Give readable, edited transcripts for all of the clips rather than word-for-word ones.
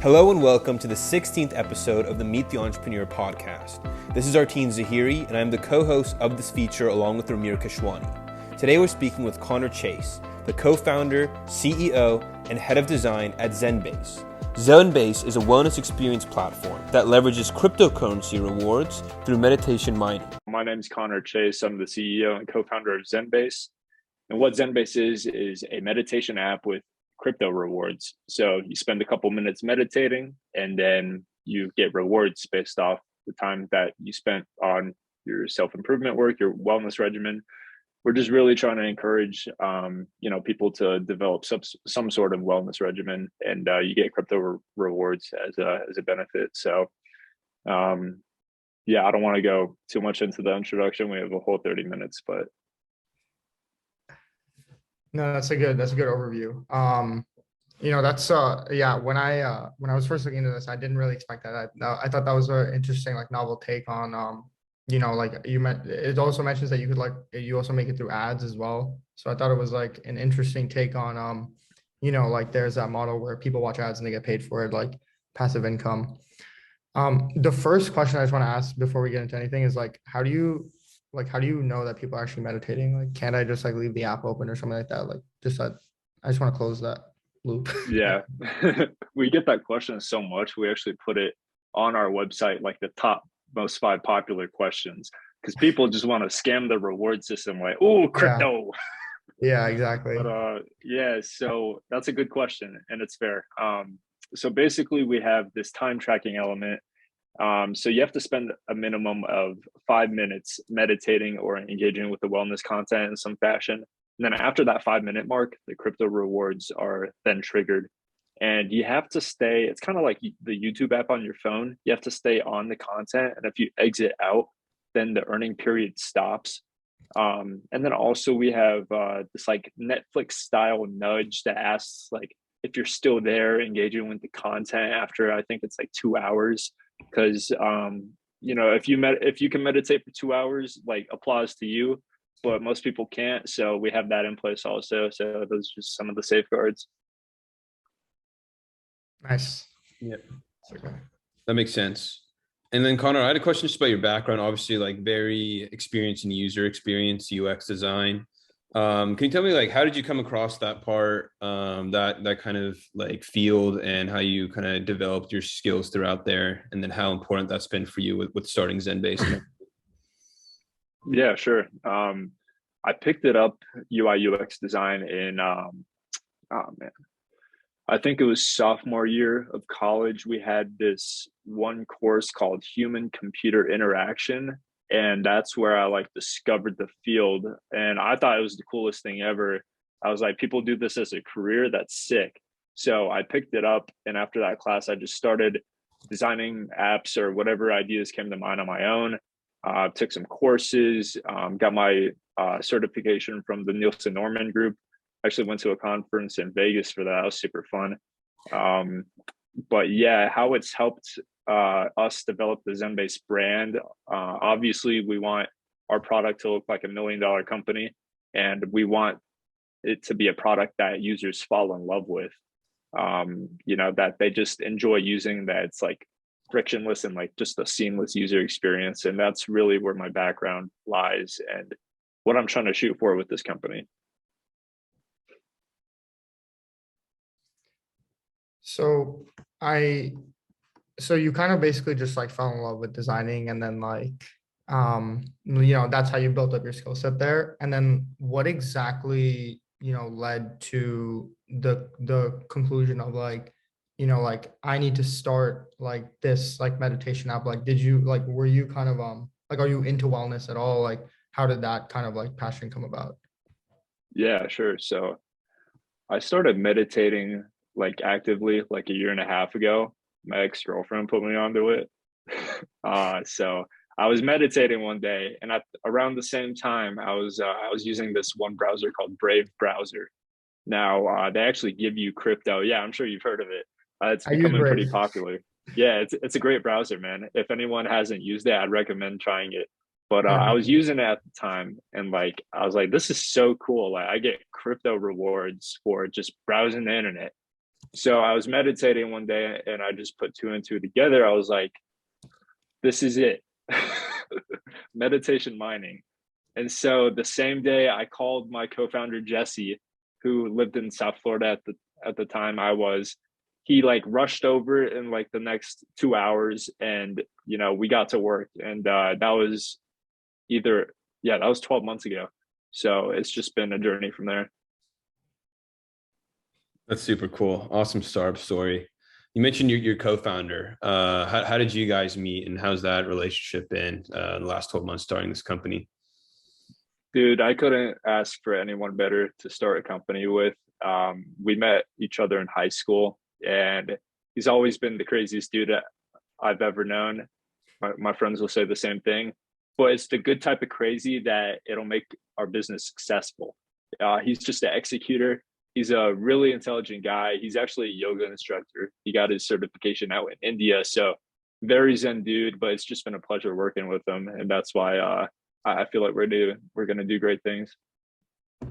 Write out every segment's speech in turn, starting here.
Hello and welcome to the 16th episode of the Meet the Entrepreneur podcast. This is ARTEEN ZAHIRI and I'm the co-host of this feature along with RUMEER KESHWANI. Today we're speaking with Connor Chase, the co-founder, CEO, and head of design at Zen Base. Zen Base is a wellness experience platform that leverages cryptocurrency rewards through meditation mining. My name is Connor Chase. I'm the CEO and co-founder of Zen Base. And what Zen Base is a meditation app with crypto rewards. So you spend a couple minutes meditating and then you get rewards based off the time that you spent on your self-improvement work, your wellness regimen. We're just really trying to encourage, people to develop some sort of wellness regimen, and you get crypto rewards as a benefit. So, I don't want to go too much into the introduction. We have a whole 30 minutes, but no, that's a good overview. When I was first looking into this, I didn't really expect that. I thought that was an interesting, novel take on, it also mentions that you also make it through ads as well. So I thought it was an interesting take on, there's that model where people watch ads and they get paid for it, like passive income. The first question I just want to ask before we get into anything is how do you know that people are actually meditating? Can't I just leave the app open or something like that? I just want to close that loop. Yeah, we get that question so much. We actually put it on our website, the top most 5 popular questions, because people just want to scam the reward system. Crypto. Yeah, exactly. But so that's a good question and it's fair. So basically we have this time tracking element. So you have to spend a minimum of 5 minutes meditating or engaging with the wellness content in some fashion. And then after that 5-minute mark, the crypto rewards are then triggered. And you have to stay, it's kind of like the YouTube app on your phone. You have to stay on the content. And if you exit out, then the earning period stops. And then also we have this Netflix style nudge that asks if you're still there engaging with the content after, I think it's 2 hours. Because if you can meditate for 2 hours, applause to you, but most people can't. So we have that in place also. So those are just some of the safeguards. Nice. Yeah. Okay. That makes sense. And then Connor, I had a question just about your background. Obviously, very experienced in user experience, UX design. Can you tell me how did you come across that part, that kind of field, and how you kind of developed your skills throughout there, and then how important that's been for you with starting Zen Base? Yeah, sure. I picked it up UI UX design in I think it was sophomore year of college. We had this one course called Human Computer Interaction. And that's where I discovered the field. And I thought it was the coolest thing ever. I was people do this as a career. That's sick. So I picked it up. And after that class, I just started designing apps or whatever ideas came to mind on my own. Took some courses, got my certification from the Nielsen Norman group. Actually went to a conference in Vegas for that. That was super fun. But yeah, how it's helped us develop the Zen Base brand. Obviously, we want our product to look like $1 million company, and we want it to be a product that users fall in love with. That they just enjoy using, that it's frictionless and just a seamless user experience. And that's really where my background lies and what I'm trying to shoot for with this company. So you kind of basically just fell in love with designing, and then that's how you built up your skill set there. And then what exactly led to the conclusion of I need to start this meditation app? Did you were you kind of are you into wellness at all? How did that kind of passion come about? Yeah, sure. So I started meditating actively a year and a half ago. My ex-girlfriend put me onto it. So I was meditating one day, and around the same time, I was using this one browser called Brave browser. Now they actually give you crypto. Yeah, I'm sure you've heard of it. It's becoming pretty popular. Yeah, it's a great browser, man. If anyone hasn't used it, I'd recommend trying it. But I was using it at the time, and I was this is so cool. I get crypto rewards for just browsing the internet. So I was meditating one day and I just put two and two together. I was like, this is it. Meditation mining. And so the same day I called my co-founder Jesse, who lived in South Florida at the time I was, he like rushed over in like the next 2 hours, and we got to work. And that was either, yeah, that was 12 months ago. So it's just been a journey from there. That's super cool. Awesome startup story. You mentioned your co-founder. How did you guys meet, and how's that relationship been in the last 12 months starting this company? Dude, I couldn't ask for anyone better to start a company with. We met each other in high school, and he's always been the craziest dude I've ever known. My friends will say the same thing, but it's the good type of crazy that it'll make our business successful. He's just an executor. He's a really intelligent guy. He's actually a yoga instructor. He got his certification out in India. So very Zen dude, but it's just been a pleasure working with him. And that's why I feel like we're gonna do great things.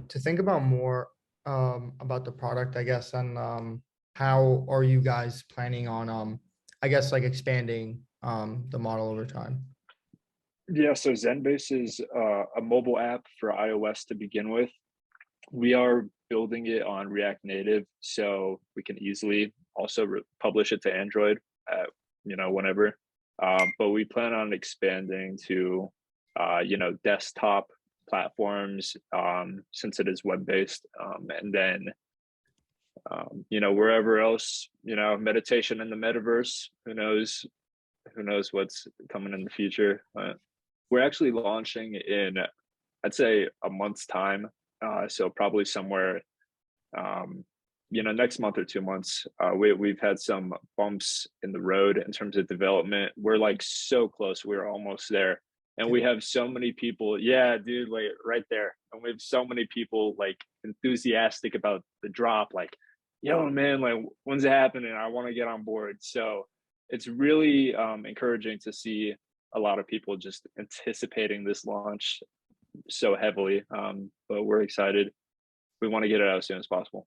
To think about more about the product, I guess, and how are you guys planning on I guess like expanding the model over time? Yeah, so Zenbase is a mobile app for iOS to begin with. We are building it on React Native, so we can easily also publish it to Android, whenever. But we plan on expanding to, desktop platforms, since it is web-based, and then, wherever else, meditation in the metaverse. Who knows? Who knows what's coming in the future? We're actually launching in, I'd say, a month's time. So probably somewhere, next month or 2 months. We've had some bumps in the road in terms of development. We're like so close. We're almost there. And we have so many people. Yeah, dude, like right there. And we have so many people like enthusiastic about the drop. Like, yo, man, like when's it happening? I want to get on board. So it's really encouraging to see a lot of people just anticipating this launch so heavily. But we're excited. We want to get it out as soon as possible.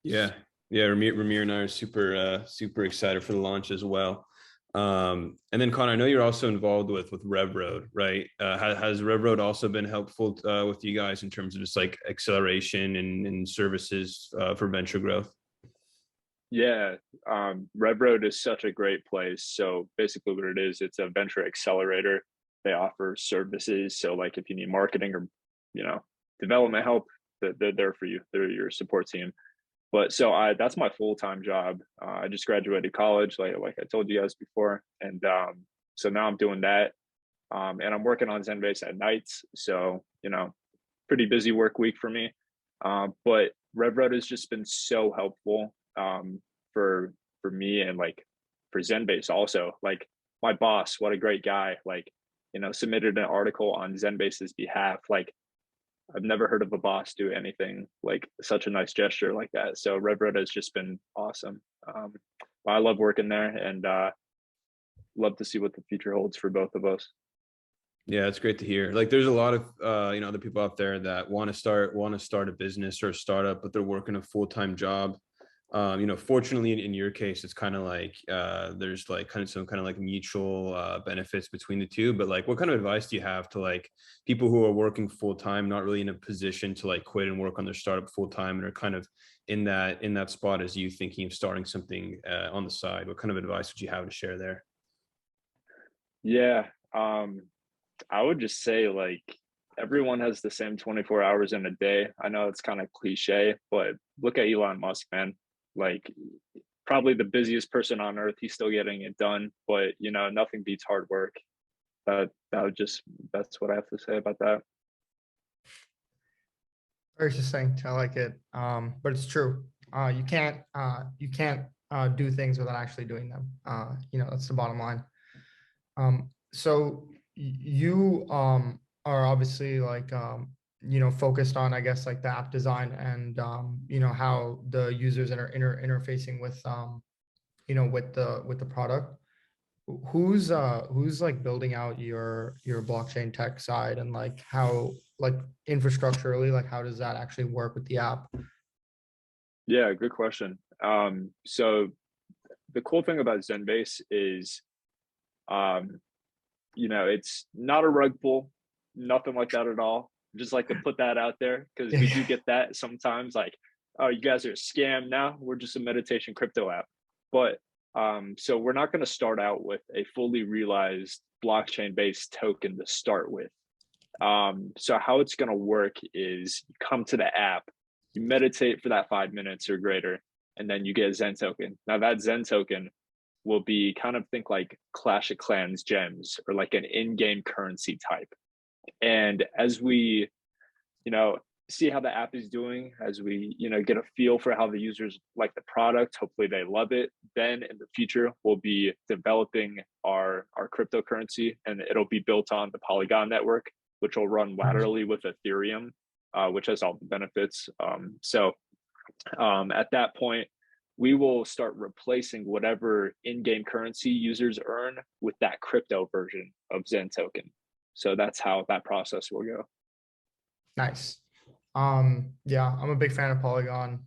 Yeah, Rumir and I are super excited for the launch as well. And then Connor, I know you're also involved with RevRoad, right? Has RevRoad also been helpful with you guys in terms of just like acceleration and services for venture growth? Yeah, RevRoad is such a great place. So basically what it is, it's a venture accelerator. They offer services. So like if you need marketing or, development help, they're there for you. They're your support team. But so that's my full-time job. I just graduated college, like I told you guys before. And so now I'm doing that. And I'm working on Zenbase at nights. So, pretty busy work week for me. But RevRoad has just been so helpful for me, and like for Zenbase also. Like my boss, what a great guy, like, submitted an article on Zenbase's behalf. Like I've never heard of a boss do anything like such a nice gesture like that. So RevRoad has just been awesome. I love working there, and love to see what the future holds for both of us. Yeah, it's great to hear. Like there's a lot of other people out there that want to start a business or a startup, but they're working a full-time job. Fortunately in your case, it's kind of like there's like kind of like mutual benefits between the two. But like, what kind of advice do you have to like people who are working full time, not really in a position to like quit and work on their startup full time, and are kind of in that spot as you, thinking of starting something on the side? What kind of advice would you have to share there? Yeah, I would just say like everyone has the same 24 hours in a day. I know it's kind of cliche, but look at Elon Musk, man. Like probably the busiest person on earth. He's still getting it done, but nothing beats hard work. That's what I have to say about that. Very succinct. I like it. But it's true. You can't do things without actually doing them. That's the bottom line. So you are obviously like focused on, I guess, like the app design and how the users are interfacing with with the product. Who's like building out your blockchain tech side, and like how, like infrastructurally, like how does that actually work with the app? Yeah, good question. So the cool thing about Zenbase is, um, it's not a rug pull, nothing like that at all. Just like to put that out there because we do get that sometimes, like, oh, you guys are a scam now. We're just a meditation crypto app. But so we're not going to start out with a fully realized blockchain based token to start with. So how it's going to work is you come to the app, you meditate for that 5 minutes or greater, and then you get a Zen token. Now that Zen token will be kind of think like Clash of Clans gems or like an in-game currency type. And as we, see how the app is doing, as we, get a feel for how the users like the product, hopefully they love it. Then in the future, we'll be developing our cryptocurrency, and it'll be built on the Polygon network, which will run laterally with Ethereum, which has all the benefits. So at that point, we will start replacing whatever in-game currency users earn with that crypto version of Zen token. So that's how that process will go. Nice. Yeah, I'm a big fan of Polygon.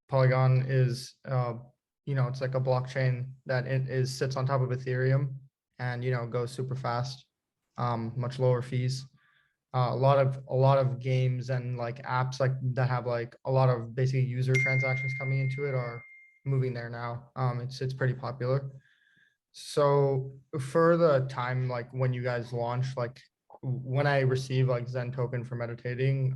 Polygon is, it's like a blockchain that sits on top of Ethereum and, goes super fast, much lower fees. A lot of games and like apps like that have like a lot of basically user transactions coming into it are moving there now. It's pretty popular. So for the time, like when you guys launch, like when I receive like Zen token for meditating,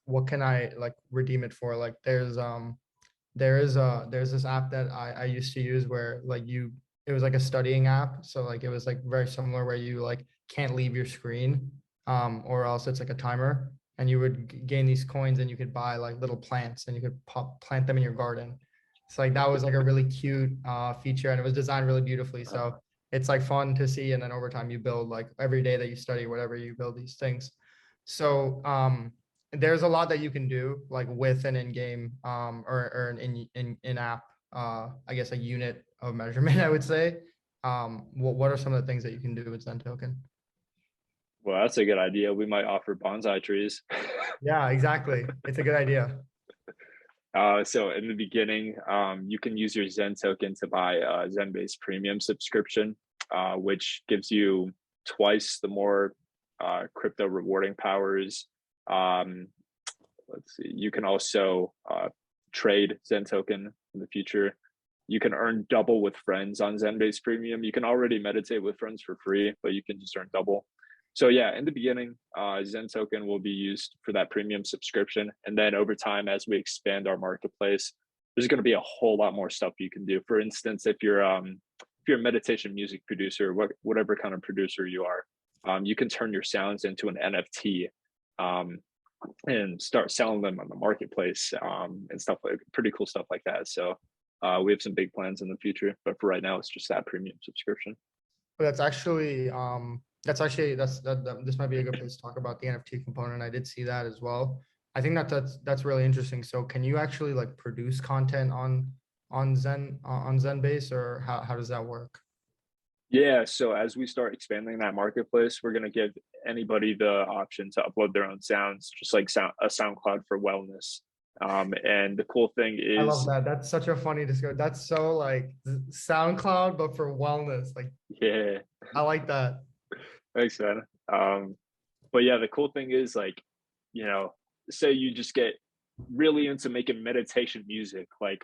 what can I like redeem it for? Like there's this app that I used to use where like it was like a studying app. So like it was like very similar where you like can't leave your screen, or else it's like a timer, and you would gain these coins and you could buy like little plants and you could plant them in your garden. So like that was like a really cute feature, and it was designed really beautifully. So it's like fun to see. And then over time you build, like every day that you study, whatever, you build these things. So there's a lot that you can do like with an in-game or an in-app, I guess a unit of measurement, I would say. What are some of the things that you can do with Zen token? Well, that's a good idea. We might offer bonsai trees. Yeah, exactly. It's a good idea. So in the beginning, you can use your Zen token to buy a Zen Base premium subscription, which gives you twice the more crypto rewarding powers. Let's see, you can also trade Zen token in the future. You can earn double with friends on Zen Base premium. You can already meditate with friends for free, but you can just earn double. So yeah, in the beginning, Zen token will be used for that premium subscription. And then over time, as we expand our marketplace, there's going to be a whole lot more stuff you can do. For instance, if you're a meditation music producer, whatever kind of producer you are, you can turn your sounds into an NFT and start selling them on the marketplace, and stuff like pretty cool stuff like that. So we have some big plans in the future, but for right now, it's just that premium subscription. That's actually this might be a good place to talk about the NFT component. I did see that as well. I think that's really interesting. So can you actually like produce content on Zenbase, or how does that work? Yeah, so as we start expanding that marketplace, we're going to give anybody the option to upload their own sounds, just like a SoundCloud for wellness. And the cool thing is, I love that. That's such a funny discussion. That's so like SoundCloud, but for wellness. Like, yeah, I like that. thanks, man. But yeah, the cool thing is, like, say you just get really into making meditation music, like,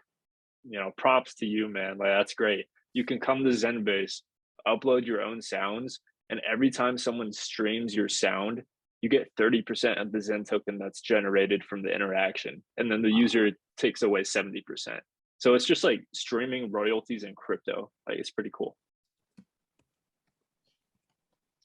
props to you, man. Like, that's great. You can come to Zenbase, upload your own sounds, and every time someone streams your sound, you get 30% of the Zen token that's generated from the interaction. And then the user takes away 70%. So it's just like streaming royalties in crypto. Like, it's pretty cool.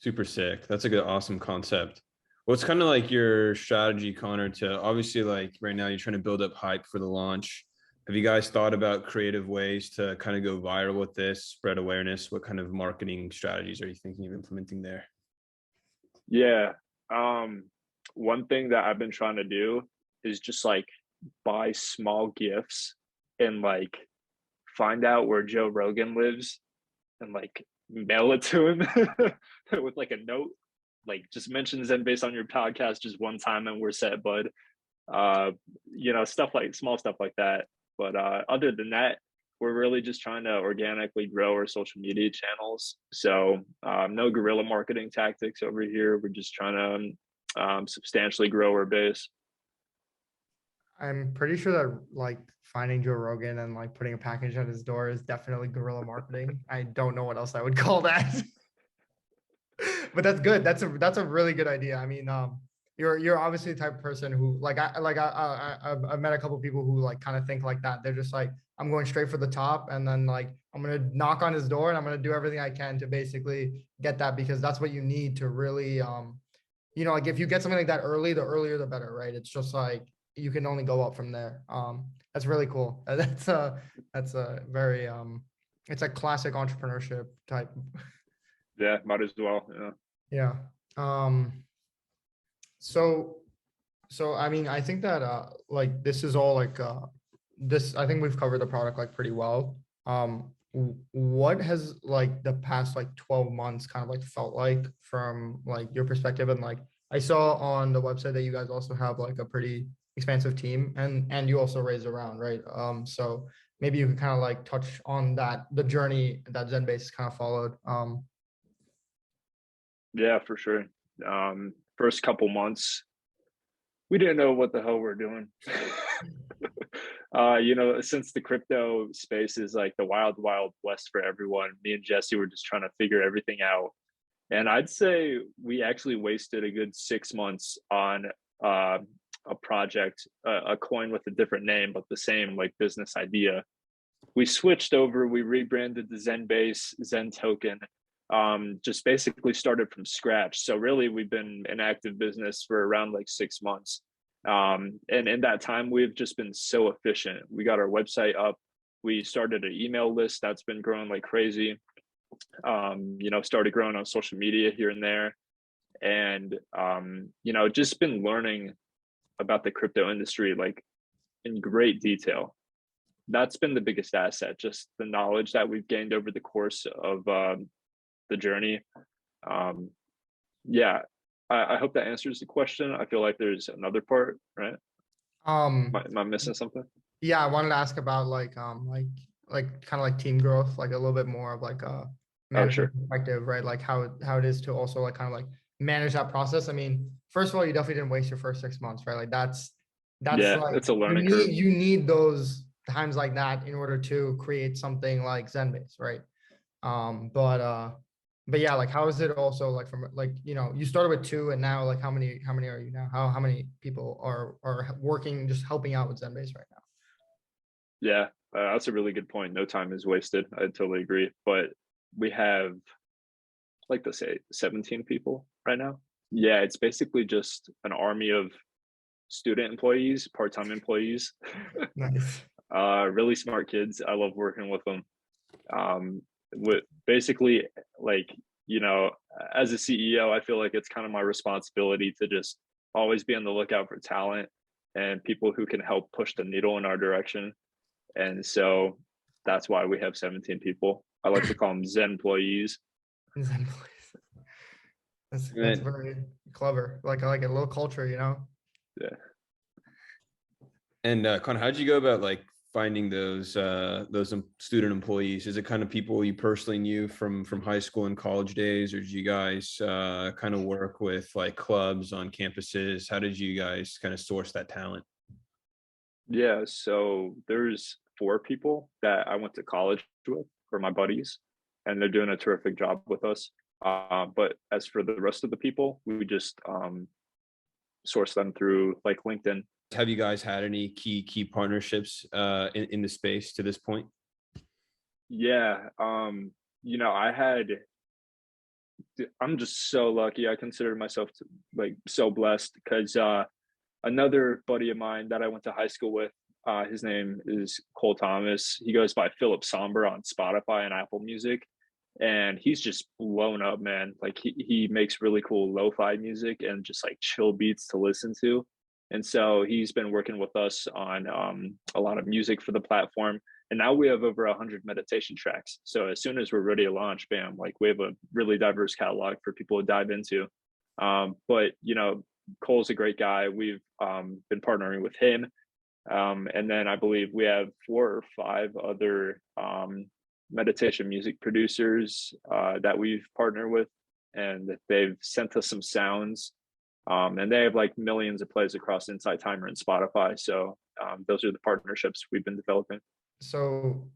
Super sick. That's a good, awesome concept. What's kind of like your strategy, Connor, to obviously like right now you're trying to build up hype for the launch. Have you guys thought about creative ways to kind of go viral with this, spread awareness? What kind of marketing strategies are you thinking of implementing there? Yeah. One thing that I've been trying to do is just like buy small gifts and like find out where Joe Rogan lives and like mail it to him with like a note, like just mention Zenbase on your podcast just one time and we're set, bud. stuff like small stuff like that. But other than that, we're really just trying to organically grow our social media channels. So no guerrilla marketing tactics over here. We're just trying to substantially grow our base. I'm pretty sure that like finding Joe Rogan and like putting a package at his door is definitely guerrilla marketing. I don't know what else I would call that. But that's good. That's a really good idea. I mean, you're obviously the type of person who I've met a couple of people who like kind of think like that. They're just like, I'm going straight for the top, and then like I'm gonna knock on his door and I'm gonna do everything I can to basically get that, because that's what you need to really like if you get something like that early, the earlier the better, right? It's just like you can only go up from there. That's really cool. That's a very it's a classic entrepreneurship type. Yeah, might as well. Yeah. So I mean, I think that like this is all like this, I think we've covered the product like pretty well. What has like the past like 12 months kind of like felt like from like your perspective? And like I saw on the website that you guys also have like a pretty expansive team, and you also raise around, right? So maybe you could kind of like touch on that, the journey that Zen Base kind of followed. Yeah, for sure. First couple months, we didn't know what the hell we're doing. Since the crypto space is like the wild, wild west for everyone, me and Jesse were just trying to figure everything out. And I'd say we actually wasted a good 6 months on a project, a coin with a different name, but the same like business idea. We switched over, we rebranded the Zen Base, Zen token, just basically started from scratch. So really we've been in active business for around like 6 months. And in that time, we've just been so efficient. We got our website up. We started an email list that's been growing like crazy. Started growing on social media here and there. And, just been learning about the crypto industry, like in great detail. That's been the biggest asset, just the knowledge that we've gained over the course of the journey. I hope that answers the question. I feel like there's another part, right? Am I missing something? Yeah, I wanted to ask about like kind of like team growth, like a little bit more of like a management perspective, right? Like how it is to also like kind of like manage that process. I mean, first of all, you definitely didn't waste your first 6 months, right? Like that's like it's a learning curve. You need those times like that in order to create something like Zenbase, right? But yeah, like how is it also like from like you started with 2 and now like how many are you now? How many people are working just helping out with Zenbase right now? Yeah, that's a really good point. No time is wasted. I totally agree. But we have, like to say, 17 people right now. Yeah, it's basically just an army of student employees, part-time employees. Nice. Really smart kids. I love working with them. With basically like, as a CEO, I feel like it's kind of my responsibility to just always be on the lookout for talent and people who can help push the needle in our direction. And so that's why we have 17 people. I like to call them Zen employees. Zen employees. That's very clever. Like a little culture, Yeah. And Connor, how'd you go about like finding those student employees? Is it kind of people you personally knew from high school and college days, or did you guys kind of work with like clubs on campuses? How did you guys kind of source that talent? Yeah, so there's 4 people that I went to college with, for my buddies, and they're doing a terrific job with us. But as for the rest of the people, we just source them through like LinkedIn. Have you guys had any key partnerships in the space to this point? Yeah, I'm just so lucky. I consider myself like so blessed because another buddy of mine that I went to high school with, his name is Cole Thomas. He goes by Philip Somber on Spotify and Apple Music. And he's just blown up, man. Like he makes really cool lo-fi music and just like chill beats to listen to. And so he's been working with us on a lot of music for the platform. And now we have over 100 meditation tracks. So as soon as we're ready to launch, bam, like we have a really diverse catalog for people to dive into. But Cole's a great guy. We've been partnering with him. And then I believe we have 4 or 5 other meditation music producers that we've partnered with, and they've sent us some sounds. And they have like millions of plays across Insight Timer and Spotify. So those are the partnerships we've been developing. So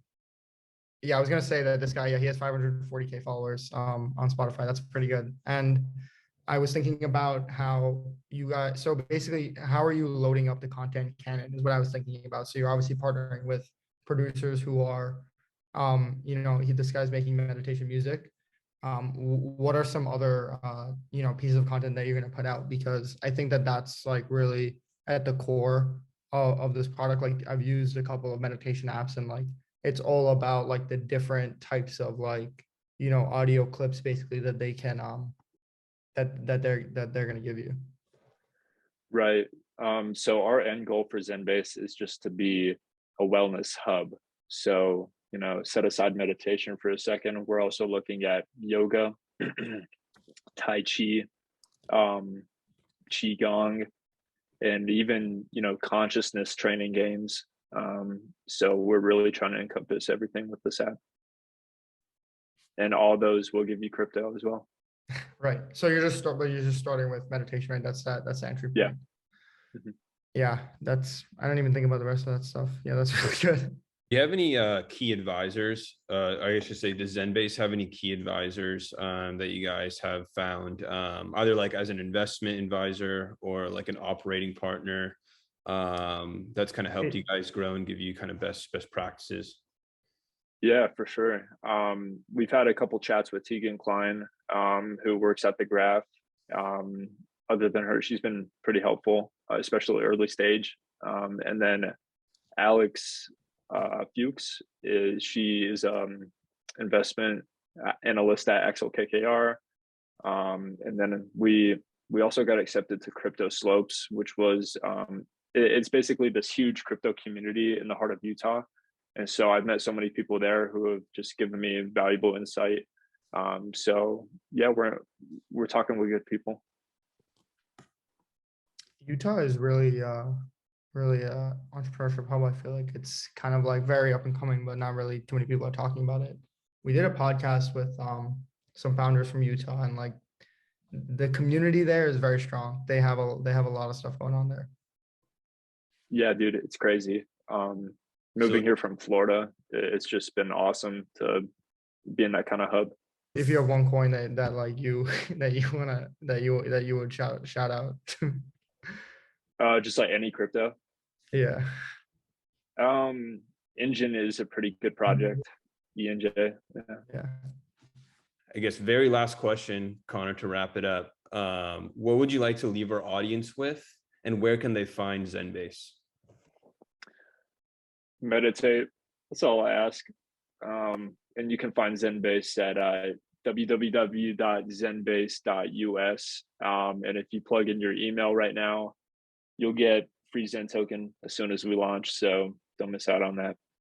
yeah, I was gonna say that this guy, yeah, he has 540K followers on Spotify. That's pretty good. And I was thinking about how you guys, so basically, how are you loading up the content canon is what I was thinking about. So you're obviously partnering with producers who are, this guy's making meditation music. What are some other, pieces of content that you're going to put out? Because I think that that's like really at the core of this product. Like I've used a couple of meditation apps, and like, it's all about like the different types of like, audio clips basically that they can, that they're going to give you. Right. So our end goal for Zen Base is just to be a wellness hub. So, set aside meditation for a second. We're also looking at yoga, Tai Chi, Qigong, and even, consciousness training games. So we're really trying to encompass everything with this app. And all those will give you crypto as well. Right. So you're just starting with meditation, right? That's the entry point. Yeah. Mm-hmm. Yeah. I don't even think about the rest of that stuff. Yeah, that's really good. Do you have any key advisors? I should say, does Zenbase have any key advisors that you guys have found, either like as an investment advisor or like an operating partner, that's kind of helped you guys grow and give you kind of best practices? Yeah, for sure. We've had a couple chats with Tegan Klein, who works at the Graph. Other than her, she's been pretty helpful, especially early stage. And then Alex Fuchs she is investment analyst at XLKKR. And then we also got accepted to Crypto Slopes, which was it's basically this huge crypto community in the heart of Utah. And so I've met so many people there who have just given me valuable insight. So yeah, we're talking with good people. Utah is really entrepreneurship hub. I feel like it's kind of like very up and coming, but not really too many people are talking about it. We did a podcast with some founders from Utah, and like the community there is very strong. They have a lot of stuff going on there. Yeah, dude, it's crazy. Moving here from Florida, it's just been awesome to be in that kind of hub. If you have one coin that like you that you would shout out. Just like any crypto. Yeah. Engine is a pretty good project. ENJ. Yeah. I guess very last question, Connor, to wrap it up. What would you like to leave our audience with, and where can they find Zenbase? Meditate. That's all I ask. And you can find Zenbase at www.zenbase.us. And if you plug in your email right now, you'll get free Zen token as soon as we launch. So don't miss out on that.